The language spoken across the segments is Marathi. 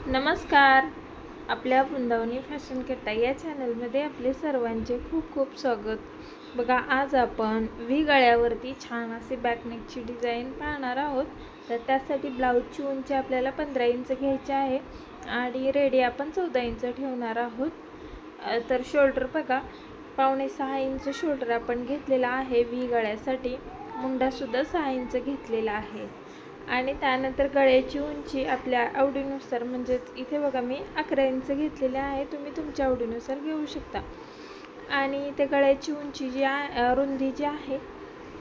नमस्कार. आपल्या वृंदावनी फॅशन किट्टा या चॅनलमध्ये आपले सर्वांचे खूप खूप स्वागत. बघा, आज आपण व्ही गळ्यावरती छान असे बॅकनेकची डिझाईन पाहणार आहोत. तर त्यासाठी ब्लाऊजची उंची आपल्याला 15 इंच घ्यायची आहे आणि रेडी आपण 14 इंच ठेवणार आहोत. तर शोल्डर बघा, 5.5 इंच शोल्डर आपण घेतलेला आहे व्ही गळ्यासाठी. मुंडासुद्धा 6 इंच घेतलेला आहे आणि त्यानंतर गळ्याची उंची आपल्या आवडीनुसार, म्हणजे इथे बघा मी 11 इंच घेतलेले आहे, तुम्ही तुमच्या आवडीनुसार घेऊ शकता. आणि ते गळ्याची उंची जी रुंदी जी आहे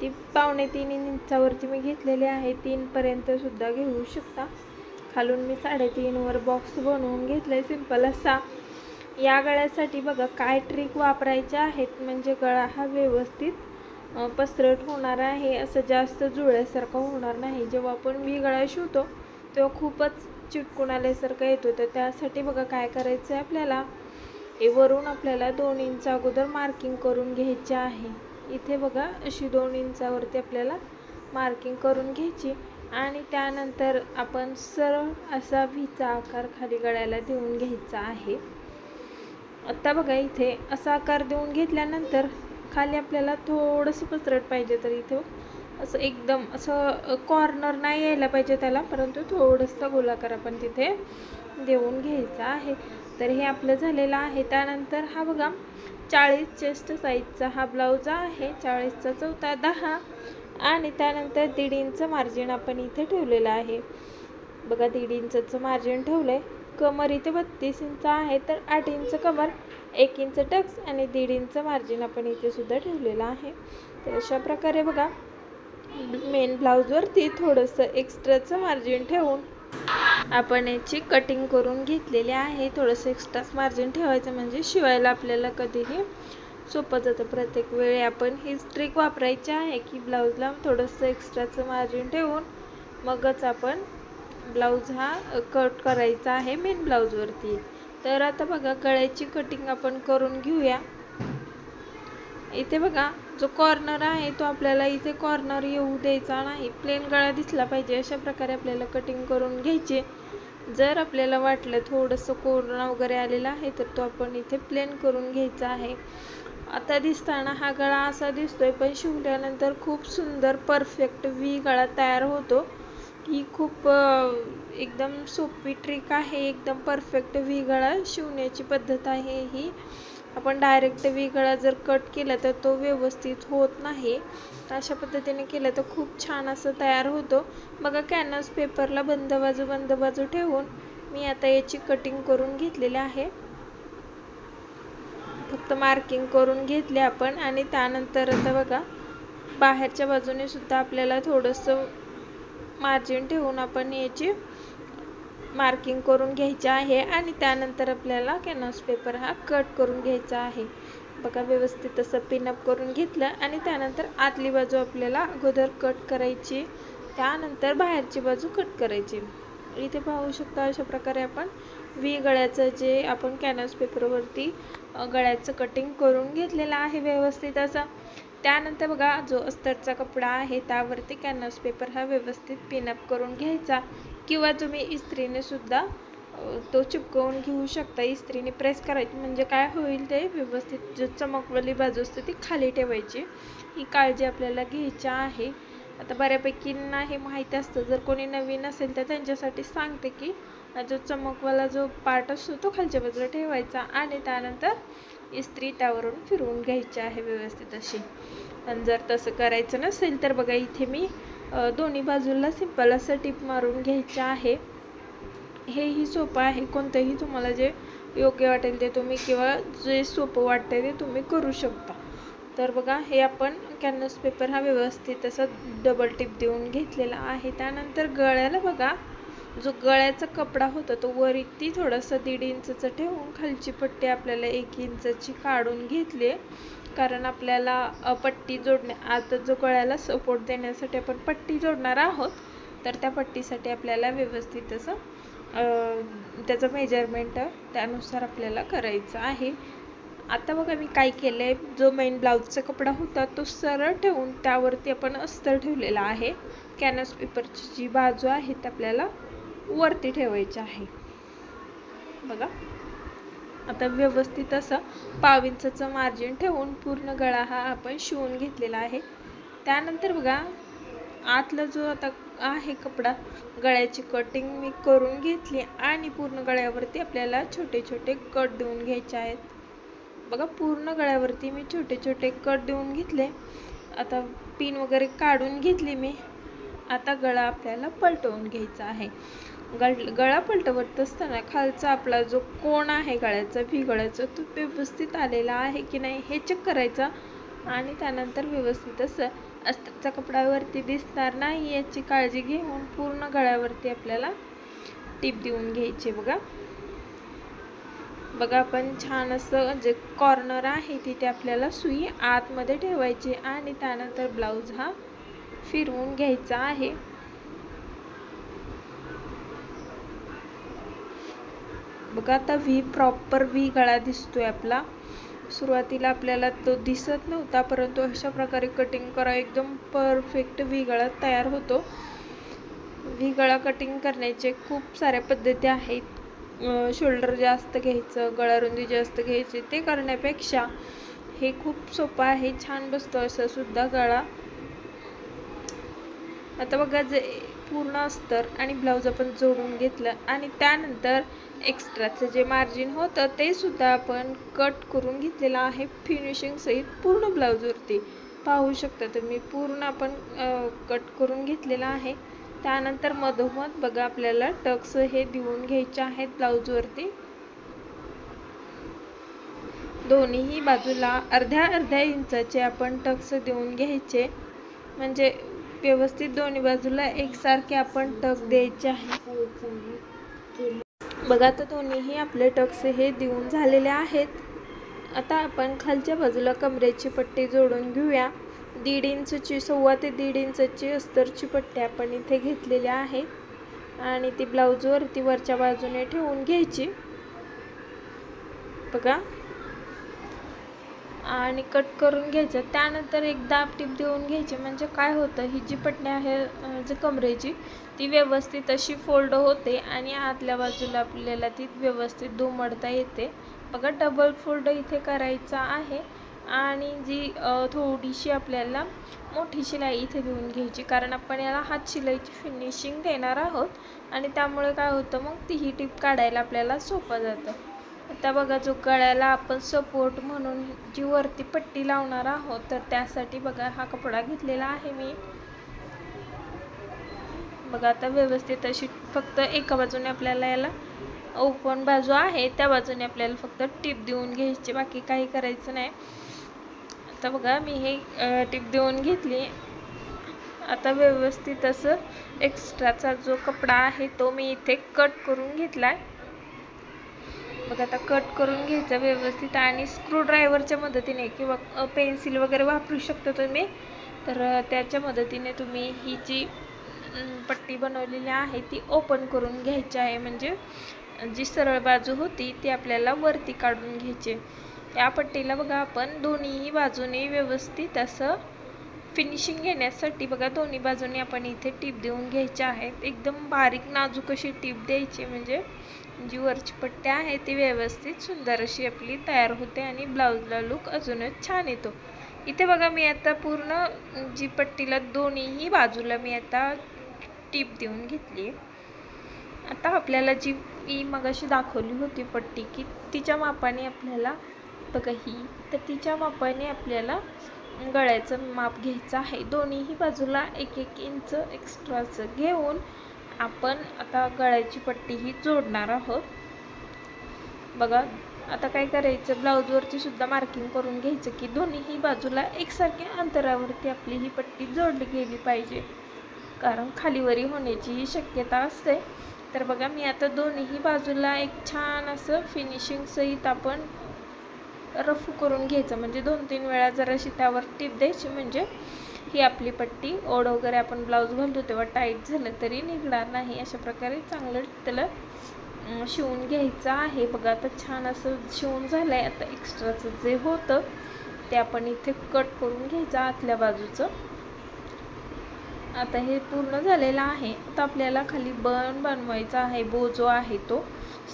ती 2.5 इंचावरती मी घेतलेली आहे. 3 पर्यंत सुद्धा घेऊ शकता. खालून मी 3.5 वर बॉक्स बनवून घेतले सिंपल असा. या गळ्यासाठी बघा काय ट्रिक वापरायच्या आहेत, म्हणजे गळा हा व्यवस्थित पसरट होणार आहे, असं जास्त जुळल्यासारखं होणार नाही. जेव्हा आपण व्ही गळा शिवतो तेव्हा खूपच चिटकून आल्यासारखं येतो. तर त्यासाठी बघा काय करायचं आहे, आपल्याला वरून आपल्याला 2 इंच अगोदर मार्किंग करून घ्यायचे आहे. इथे बघा अशी 2 इंचावरती आपल्याला मार्किंग करून घ्यायची आणि त्यानंतर आपण सरळ असा व्हीचा आकार खाली गळ्याला देऊन घ्यायचा आहे. आता बघा इथे असा आकार देऊन घेतल्यानंतर खाली आपल्याला थोडंसं पसरट पाहिजे, तर इथे असं एकदम असं कॉर्नर नाही यायला पाहिजे त्याला, परंतु थोडंसं गोलाकार आपण तिथे देऊन घ्यायचा आहे. तर हे आपलं झालेलं आहे. त्यानंतर हा बघा 40 चेस्ट साईजचा हा ब्लाऊज आहे. 40चा चौथा 10 आणि त्यानंतर 1.5 इंच मार्जिन आपण इथे ठेवलेलं आहे. बघा 1.5 इंचचं मार्जिन ठेवलं आहे. कमर इथे 32 इंच आहे, तर 8 इंच कमर, 1 इंच टक्स आणि 1.5 इंच मार्जिन आपण इथे सुद्धा ठेवलेलं आहे. तर अशा प्रकारे बघा मेन ब्लाऊजवरती थोडंसं एक्स्ट्राचं मार्जिन ठेवून आपण याची कटिंग करून घेतलेली आहे. थोडंसं एक्स्ट्राच मार्जिन ठेवायचं, म्हणजे शिवायला आपल्याला कधीही सोपं जातं. प्रत्येक वेळी आपण हीच ट्रिक वापरायची आहे की ब्लाऊजला थोडंसं एक्स्ट्राचं मार्जिन ठेवून मगच आपण ब्लाऊज हा कट करायचा आहे मेन ब्लाऊजवरती. तर आता बघा गळ्याची कटिंग आपण करून घेऊया. इथे बघा जो कॉर्नर आहे तो आपल्याला इथे कॉर्नर येऊ द्यायचा नाही, प्लेन गळा दिसला पाहिजे. अशा प्रकारे आपल्याला कटिंग करून घ्यायची. जर आपल्याला वाटलं थोडंसं कोरणा वगैरे आलेला आहे तर तो आपण इथे प्लेन करून घ्यायचा आहे. आता दिसताना हा गळा असा दिसतोय, पण शिवल्यानंतर खूप सुंदर परफेक्ट व्ही गळा तयार होतो. ही खूप एकदम सोपी ट्रिक आहे. एकदम परफेक्ट व्ही गळा शिवण्याची पद्धत आहे ही. आपण डायरेक्ट व्ही गळा जर कट केला तर तो व्यवस्थित होत नाही. अशा पद्धतीने केलं तर खूप छान असं तयार होतो. बघा कॅनव्हास पेपरला बंद बाजू ठेवून मी आता याची कटिंग करून घेतलेली आहे. फक्त मार्किंग करून घेतले आपण आणि त्यानंतर आता बघा बाहेरच्या बाजूने सुद्धा आपल्याला थोडंसं मार्जिन ठेवून आपण याची मार्किंग करून घ्यायची आहे आणि त्यानंतर आपल्याला कॅनव्हास पेपर हा कट करून घ्यायचा आहे. बघा व्यवस्थित असं पिनअप करून घेतलं आणि त्यानंतर आतली बाजू आपल्याला अगोदर कट करायची, त्यानंतर बाहेरची बाजू कट करायची. इथे पाहू शकता अशा प्रकारे आपण व्ही गळ्याचं जे आपण कॅनव्हास पेपरवरती गळ्याचं कटिंग करून घेतलेलं आहे व्यवस्थित असं. त्यानंतर बघा जो अस्तरचा कपडा आहे त्यावरती कॅनव्हास पेपर हा व्यवस्थित पिनअप करून घ्यायचा, किंवा तुम्ही इस्त्रीने सुद्धा तो चिपकवून घेऊ शकता. इस्त्रीने प्रेस करायची, म्हणजे काय होईल ते व्यवस्थित जो चमकवाली बाजू असते ती खाली ठेवायची. ही काळजी आपल्याला घ्यायची आहे. आता बऱ्यापैकी नाही माहिती असतं, जर कोणी नवीन असेल तर त्यांच्यासाठी सांगते की जो चमकवाला जो पार्ट असतो तो खालच्या बाजूला ठेवायचा आणि त्यानंतर इस्त्री त्यावरून फिरवून घ्यायची आहे व्यवस्थित अशी. आणि जर तसं करायचं नसेल तर बघा इथे मी दोन्ही बाजूला सिंपल असं टिप मारून घ्यायचं आहे. हेही सोपं आहे. कोणतंही तुम्हाला जे योग्य वाटेल ते तुम्ही, किंवा जे सोपं वाटतं ते तुम्ही करू शकता. तर बघा हे आपण कॅनव्हास पेपर हा व्यवस्थित असा डबल टिप देऊन घेतलेला आहे. त्यानंतर गळ्याला बघा जो गळ्याचा कपडा होता तो वरती थोडासा 1.5 इंचचा ठेवून खालची पट्टी आपल्याला 1 इंचची काढून घेतली, कारण आपल्याला पट्टी आता जो गळ्याला सपोर्ट देण्यासाठी आपण पट्टी जोडणार आहोत, तर त्या पट्टीसाठी आपल्याला व्यवस्थित असं त्याचं मेजरमेंट त्यानुसार आपल्याला करायचं आहे. आता बघा मी काय केलं आहे, जो मेन ब्लाऊजचा कपडा होता तो सरळ ठेवून त्यावरती आपण अस्तर ठेवलेला आहे. कॅनव्हास पेपरची जी बाजू आहे ते आपल्याला वरती ठेवायची आहे. बघा आता व्यवस्थित असं 1/2 इंचाचं मार्जिन ठेवून पूर्ण गळा हा आपण शिवून घेतलेला आहे। त्यानंतर बघा आतला जो आता आहे कपडा गळ्याची कटिंग मी करून घेतली आणि पूर्ण गळ्यावरती आपल्याला छोटे छोटे कट देऊन घ्यायचे आहेत। बघा पूर्ण गळ्यावरती मी छोटे छोटे कट देऊन घेतले। आता पिन वगैरे काढून घेतली मी। आता गळा आपल्याला पलटवून घ्यायचा आहे। गळा पलटवत असताना खालचा आपला जो कोण आहे गळ्याचा व्ही गळ्याचा तो व्यवस्थित आलेला आहे की नाही हे चेक करायचा आणि त्यानंतर व्यवस्थित असं अस्तरचा कपड्यावरती दिसणार नाही याची काळजी घेऊन पूर्ण गळ्यावरती आपल्याला टिप देऊन घ्यायची। बघा आपण छान असं जे कॉर्नर आहे तिथे आपल्याला सुई आतमध्ये ठेवायची आणि त्यानंतर ब्लाउज हा फिरवून घ्यायचा आहे। बघा आता व्ही प्रॉपर व्ही गळा दिसतोय आपला। सुरुवातीला आपल्याला तो दिसत नव्हता परंतु अशा प्रकारे कटिंग करा एकदम परफेक्ट व्ही गळा तयार होतो। व्ही गळा कटिंग करण्याचे खूप साऱ्या पद्धती आहेत। शोल्डर जास्त घ्यायचं, गळा रुंदी जास्त घ्यायची ते करण्यापेक्षा हे खूप सोपं आहे, छान बसतो असं सुद्धा गळा। आता बघा जे पूर्ण अस्तर आणि ब्लाउज आपण जोडून घेतलं आणि त्यानंतर एक्स्ट्राचं जे मार्जिन होतं ते सुद्धा आपण कट करून घेतलेलं आहे फिनिशिंग सहित पूर्ण ब्लाउजवरती पाहू शकता तुम्ही। पूर्ण आपण कट करून घेतलेला आहे। त्यानंतर मधोमध बघा आपल्याला टक्स हे देऊन घ्यायचे आहेत ब्लाउजवरती। दोन्हीही बाजूला अर्ध्या इंचाचे आपण टक्स देऊन घ्यायचे म्हणजे व्यवस्थित दोन्ही बाजूला एकसारखे आपण टक्स द्यायचे आहे। बघा आता दोन्हीही आपले टक्स हे देऊन झालेले आहेत। आता आपण खालच्या बाजूला कमरेची पट्टी जोडून घेऊया। 1.5 इंचची 1.25 ते 1.5 इंचची अस्तरची पट्टी आपण इथे घेतलेली आहे आणि ती ब्लाउजवरती वरच्या बाजूने ठेवून घ्यायची बघा आणि कट करून घ्यायचं। त्यानंतर एक दाब टीप देऊन घ्यायची म्हणजे काय होतं ही जी पट्टी आहे जी कमरेची ती व्यवस्थित अशी फोल्ड होते आणि आतल्या बाजूला आपल्याला ती व्यवस्थित दुमडता येते। बघा डबल फोल्ड इथे करायचा आहे आणि जी थोडीशी आपल्याला मोठी शिलाई इथे देऊन घ्यायची कारण आपण याला हात शिलाईची फिनिशिंग देणार आहोत आणि त्यामुळे काय होतं मग ती ही टीप काढायला आपल्याला सोपं जातं। आता बघा जो गळ्याला आपण सपोर्ट म्हणून जी वरती पट्टी लावणार आहोत तर त्यासाठी बघा हा कपडा घेतलेला आहे मी। बघा आता व्यवस्थित अशी फक्त एका बाजूने आपल्याला याला ओपन बाजू आहे त्या बाजूने आपल्याला फक्त टिप देऊन घ्यायची, बाकी काही करायचं नाही। आता बघा मी हे टिप देऊन घेतली। आता व्यवस्थित असं एक्स्ट्राचा जो कपडा आहे तो मी इथे कट करून घेतलाय। बघा आता कट करून घ्यायचं व्यवस्थित आणि स्क्रू ड्रायव्हरच्या मदतीने किंवा पेन्सिल वगैरे वापरू शकता तुम्ही, तर त्याच्या मदतीने तुम्ही ही जी पट्टी बनवलेली आहे ती ओपन करून घ्यायची आहे म्हणजे जी सरळ बाजू होती ती आपल्याला वरती काढून घ्यायची। या पट्टीला बघा आपण दोन्हीही बाजूने व्यवस्थित असं फिनिशिंग घेण्यासाठी बघा दोन्ही बाजूने आपण इथे टीप देऊन घ्यायची आहे। एकदम बारीक नाजूक अशी टीप द्यायची म्हणजे जी वरची पट्टी आहे ती व्यवस्थित सुंदर अशी आपली तयार होते आणि ब्लाउजला लुक अजूनच छान येतो। इथे बघा मी आता पूर्ण जी पट्टीला दोन्हीही बाजूला मी आता टीप देऊन घेतली। आता आपल्याला जी मी मगाशी दाखवली होती पट्टी की तिच्या मापाने आपल्याला बघा ही तर तिच्या मापाने आपल्याला गळ्याचं माप घ्यायचं आहे। दोन्हीही बाजूला 1-1 इंच एक्स्ट्राचं घेऊन आपण आता गळ्याची पट्टी ही जोडणार आहोत। बघा आता काय करायचं ब्लाउजवरती सुद्धा मार्किंग करून घ्यायचं की दोन्हीही बाजूला एकसारख्या अंतरावरती आपली ही पट्टी जोडली गेली पाहिजे कारण खालीवरी होण्याची ही शक्यता असते। तर बघा मी आता दोन्हीही बाजूला एक छान असं फिनिशिंग सहित आपण रफू करून घ्यायचं म्हणजे 2-3 वेळा जराशी त्यावर टीप द्यायची म्हणजे ही आपली पट्टी ओढ वगैरे आपण ब्लाउज घालतो तेव्हा टाईट झालं तरी निघणार नाही। अशा प्रकारे चांगलं त्याला शिवून घ्यायचं आहे। बघा आता छान असं शिवून झालंय। आता एक्स्ट्राचं जे होतं ते आपण इथे कट करून घ्यायचं आतल्या बाजूचं। आता हे पूर्ण झालेलं आहे. आता आपल्याला खाली बन बनवायचा आहे. बो जो आहे तो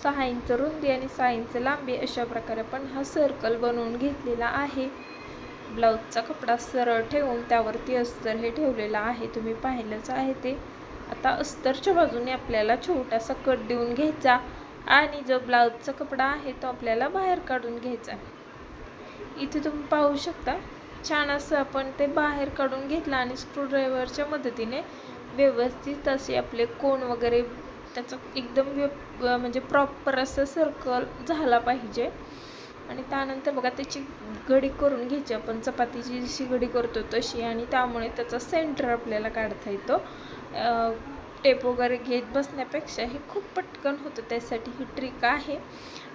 6 इंच रुंदी आणि 6 इंच लांबी अशा प्रकारे आपण हा सर्कल बनवून घेतलेला आहे. ब्लाऊजचा कपडा सरळ ठेवून त्यावरती अस्तर हे ठेवलेलं आहे, तुम्ही पाहिलंच आहे ते. आता अस्तरच्या बाजूने आपल्याला छोटासा कट देऊन घ्यायचा आणि जो ब्लाऊजचा कपडा आहे तो आपल्याला बाहेर काढून घ्यायचा. इथे तुम्ही पाहू शकता छान असं आपण ते बाहेर काढून घेतलं आणि स्क्रूड्रायव्हरच्या मदतीने व्यवस्थित असे आपले कोण वगैरे त्याचं एकदम म्हणजे प्रॉपर असं सर्कल झाला पाहिजे. आणि त्यानंतर बघा त्याची घडी करून घ्यायची आपण चपातीची जशी घडी करतो तशी, आणि त्यामुळे त्याचा सेंटर आपल्याला काढता येतो. टेप वगैरे घेत बसण्यापेक्षा हे खूप पटकन होतं, त्यासाठी ही ट्रिक आहे.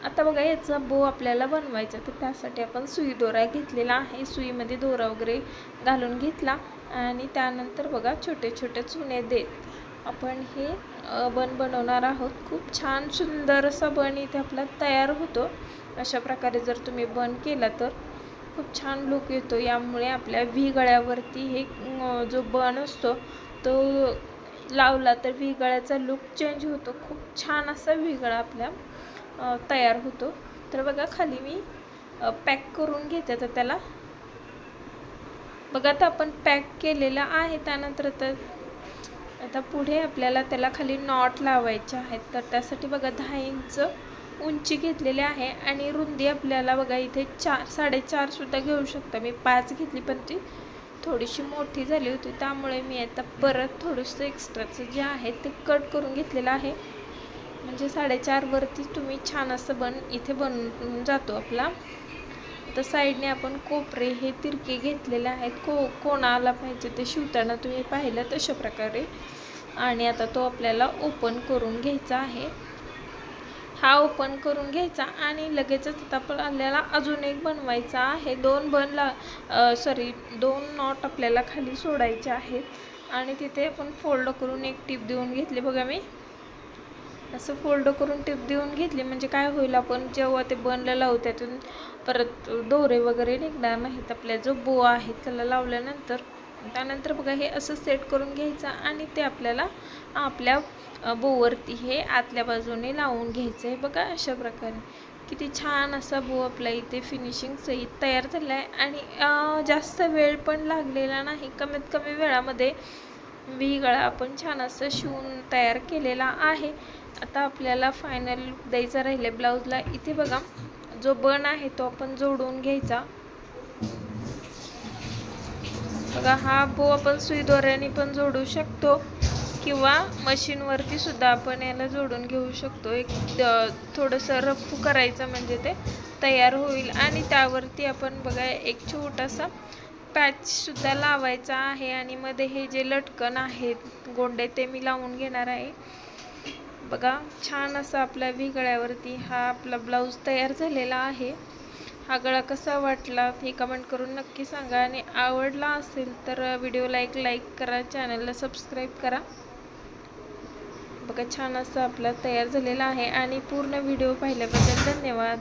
आता बघा याचा बो आपल्याला बनवायचा, तर त्यासाठी आपण सुई दोरा घेतलेला आहे. सुईमध्ये दोरा वगैरे घालून घेतला आणि त्यानंतर बघा छोटे छोटे चुने देत आपण हे बन बनवणार आहोत. खूप छान सुंदर असा बन इथे आपला तयार होतो. अशा प्रकारे जर तुम्ही बन केला तर खूप छान लुक येतो. यामुळे आपल्या व्ही गळ्यावरती हे जो बन असतो तो लावला तर व्ही गळ्याचा लुक चेंज होतो. खूप छान असा व्ही गळा आपल्या तयार होतो. तर बघा खाली मी पॅक करून घेते. तर त्याला बघा आता आपण पॅक केलेलं आहे. त्यानंतर आता पुढे आपल्याला त्याला खाली नॉट लावायचे आहेत. तर त्यासाठी बघा 10 इंच उंची घेतलेली आहे आणि रुंदी आपल्याला बघा इथे 4.5 सुद्धा घेऊ शकता. मी 5 घेतली पण ती थोडीशी मोठी झाली होती, त्यामुळे मी आता परत थोडंसं एक्स्ट्राचं जे आहे ते कट करून घेतलेलं आहे. म्हणजे 4.5 वरती तुम्ही छान असं बन इथे बनून जातो आपला. तर साईडने आपण कोपरे हे तिरके घेतलेले आहेत. कोणाला पाहिजे ते शिवताना तुम्ही पाहिलं तशा प्रकारे. आणि आता तो आपल्याला ओपन करून घ्यायचा आहे. हा ओपन करून घ्यायचा आणि लगेचच आता आपल्याला अजून एक बनवायचा आहे. 2 नॉट आपल्याला खाली सोडायचे आहेत आणि तिथे आपण फोल्ड करून एक टिप देऊन घेतली. बघा मी असं फोल्ड करून टिप देऊन घेतली म्हणजे काय होईल, आपण जेव्हा ते बनला लावू त्यातून परत दोरे वगैरे निघणार नाहीत. आपला जो बो आहे त्याला लावल्यानंतर त्यानंतर बघा हे असं सेट करून घ्यायचं आणि ते आपल्याला आपल्या बोवरती हे आतल्या बाजूने लावून घ्यायचं आहे. बघा अशा प्रकारे किती छान असा बो आपला इथे फिनिशिंग सहित तयार झाला आहे. आणि जास्त वेळ पण लागलेला नाही, कमीत कमी वेळामध्ये व्ही गळा आपण छान असं शिवून तयार केलेला आहे. आता आपल्याला फायनल लुक द्यायचा राहिले ब्लाऊजला. इथे बघा जो बन आहे तो आपण जोडून घ्यायचा. बघा हा बो आपण सुई दोऱ्याने पण जोडू शकतो किंवा मशीनवरती सुद्धा आपण याला जोडून घेऊ शकतो. एक थोडंसं रफू करायचं म्हणजे ते तयार होईल. आणि त्यावरती आपण बघा एक छोटासा पॅच सुद्धा लावायचा आहे आणि मध्ये हे जे लटकन आहेत गोंडे ते मी लावून घेणार आहे. बघा छान असा आपल्या व्ही गळ्यावरती हा आपला ब्लाऊज तयार झालेला आहे. हा गळा कसा वाटला हे कमेंट करून नक्की सांगा आणि आवडला असेल तर व्हिडिओला एक लाईक करा, चॅनलला सबस्क्राईब करा. बघा छान असं आपला तयार झालेला आहे आणि पूर्ण व्हिडिओ पाहिल्याबद्दल धन्यवाद.